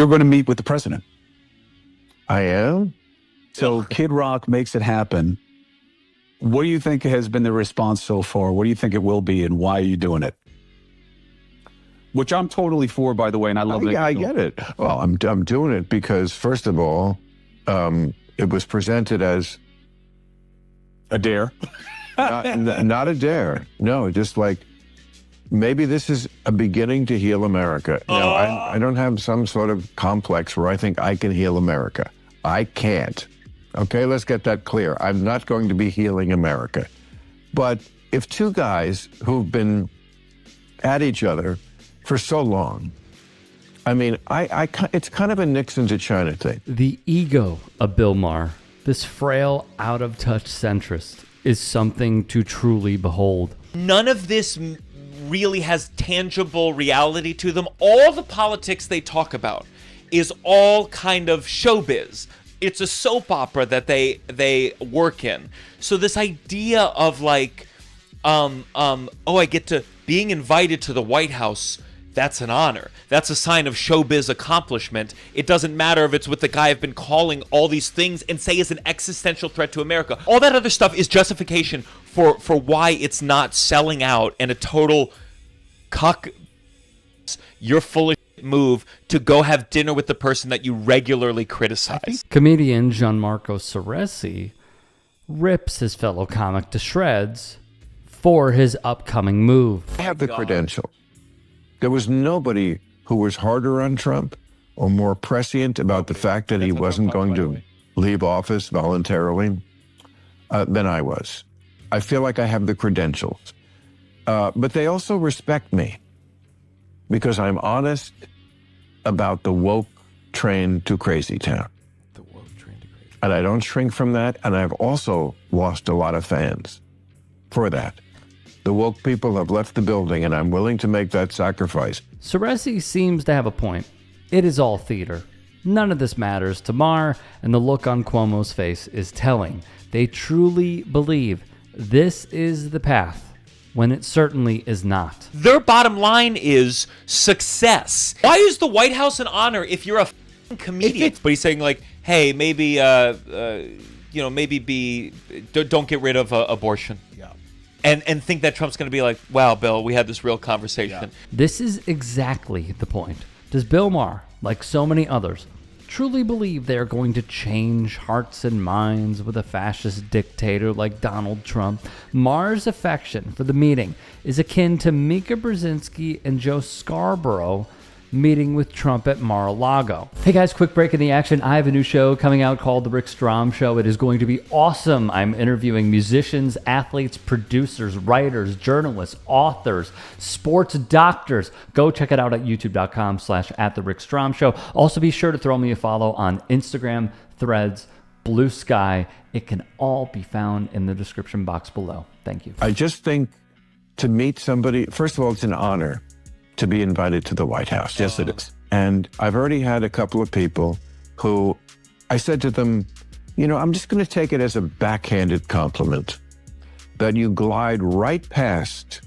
you're going to meet with the president. I am? So Kid Rock makes it happen. What do you think has been the response so far? What do you think it will be, and why are you doing it? Which I'm totally for, by the way, and I love it. Yeah, I get it. Well, I'm doing it because, first of all, it was presented as a dare. not a dare. No, just like, maybe this is a beginning to heal America. No, I don't have some sort of complex where I think I can heal America. I can't. Okay, let's get that clear. I'm not going to be healing America. But if two guys who've been at each other for so long, I mean, it's kind of a Nixon to China thing. The ego of Bill Maher, this frail, out-of-touch centrist, is something to truly behold. None of this really has tangible reality to them. All the politics they talk about is all kind of showbiz. It's a soap opera that they work in. So this idea of like, I get to being invited to the White House, that's an honor. That's a sign of showbiz accomplishment. It doesn't matter if it's with the guy I've been calling all these things and say is an existential threat to America. All that other stuff is justification for why it's not selling out and a total cuck. You're full of move to go have dinner with the person that you regularly criticize. Comedian Gianmarco Soresi rips his fellow comic to shreds for his upcoming move. I have the credential. There was nobody who was harder on Trump or more prescient about the fact that he wasn't going to leave office voluntarily than I was. I feel like I have the credentials. But they also respect me because I'm honest about the woke train to crazy town. The woke train to crazy. And I don't shrink from that. And I've also lost a lot of fans for that. The woke people have left the building, and I'm willing to make that sacrifice. Soresi seems to have a point. It is all theater. None of this matters to Maher, and the look on Cuomo's face is telling. They truly believe this is the path, when it certainly is not. Their bottom line is success. Why is the White House an honor if you're a comedian? But he's saying like, hey, maybe, don't get rid of abortion. Yeah. And think that Trump's going to be like, wow, Bill, we had this real conversation. Yeah. This is exactly the point. Does Bill Maher, like so many others, truly believe they are going to change hearts and minds with a fascist dictator like Donald Trump? Maher's affection for the meeting is akin to Mika Brzezinski and Joe Scarborough meeting with Trump at Mar-a-Lago. Hey guys, quick break in the action. I have a new show coming out called The Rick Strom Show. It is going to be awesome. I'm interviewing musicians, athletes, producers, writers, journalists, authors, sports doctors. Go check it out at youtube.com/@TheRickStrom Show. Also be sure to throw me a follow on Instagram, Threads, Blue Sky. It can all be found in the description box below. Thank you. I just think to meet somebody, first of all, it's an honor to be invited to the White House. Yes, it is. And I've already had a couple of people who I said to them, I'm just going to take it as a backhanded compliment that you glide right past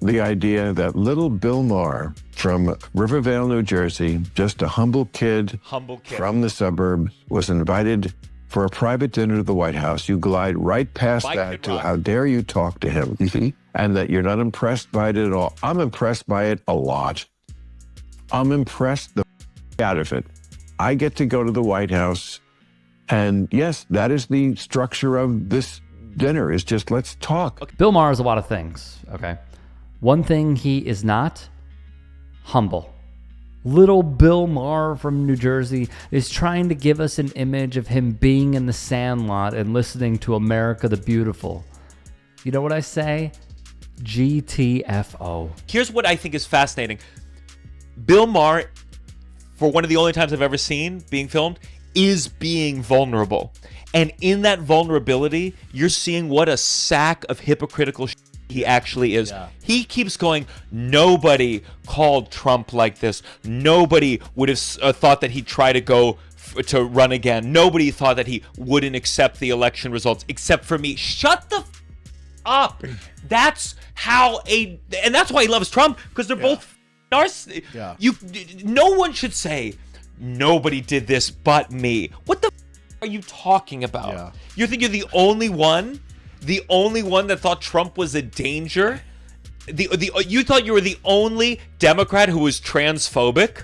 the idea that little Bill Maher from Rivervale, New Jersey, just a humble kid from the suburb, was invited for a private dinner to the White House. You glide right past that to how dare you talk to him. And that you're not impressed by it at all. I'm impressed by it a lot. I'm impressed the out of it. I get to go to the White House, and yes, that is the structure of this dinner, is just let's talk. Bill Maher is a lot of things, okay? One thing he is not, humble. Little Bill Maher from New Jersey is trying to give us an image of him being in the Sandlot and listening to America the Beautiful. You know what I say? GTFO. Here's what I think is fascinating. Bill Maher, for one of the only times I've ever seen being filmed, is being vulnerable. And in that vulnerability, you're seeing what a sack of hypocritical shit he actually is. Yeah. He keeps going, nobody called Trump like this. Nobody would have thought that he'd try to go to run again. Nobody thought that he wouldn't accept the election results except for me. Shut the up. That's how and that's why he loves Trump, because they're both Yeah. No one should say nobody did this but me. What the are you talking about? Yeah. You think you're the only one that thought Trump was a danger? You thought you were the only Democrat who was transphobic?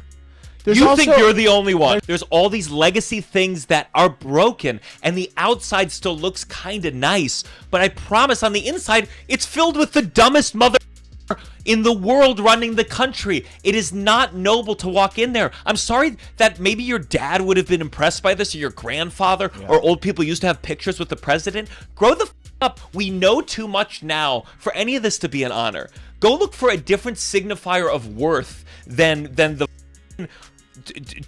You think you're the only one. There's all these legacy things that are broken, and the outside still looks kind of nice, but I promise on the inside, it's filled with the dumbest mother in the world running the country. It is not noble to walk in there. I'm sorry that maybe your dad would have been impressed by this, or your grandfather, or old people used to have pictures with the president. Grow the up. We know too much now for any of this to be an honor. Go look for a different signifier of worth than the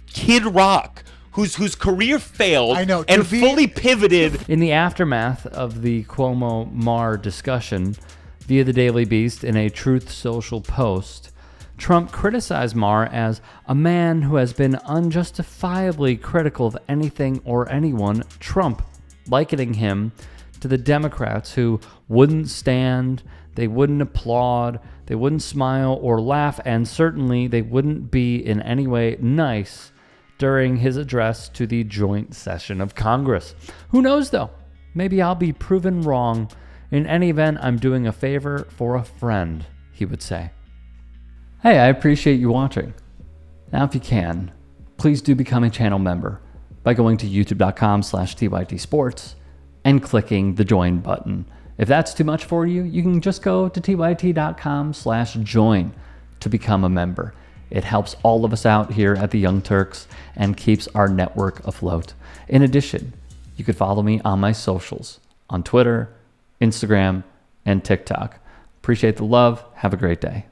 Kid Rock, whose career failed and fully pivoted. In the aftermath of the Cuomo-Maher discussion, via the Daily Beast in a Truth Social post, Trump criticized Maher as a man who has been unjustifiably critical of anything or anyone Trump, likening him to the Democrats who wouldn't stand, they wouldn't applaud, they wouldn't smile or laugh, and certainly they wouldn't be in any way nice during his address to the joint session of Congress. Who knows, though? Maybe I'll be proven wrong. In any event, I'm doing a favor for a friend, he would say. Hey, I appreciate you watching. Now, if you can, please do become a channel member by going to youtube.com/tytsports and clicking the join button. If that's too much for you, you can just go to tyt.com/join to become a member. It helps all of us out here at the Young Turks and keeps our network afloat. In addition, you could follow me on my socials on Twitter, Instagram, and TikTok. Appreciate the love. Have a great day.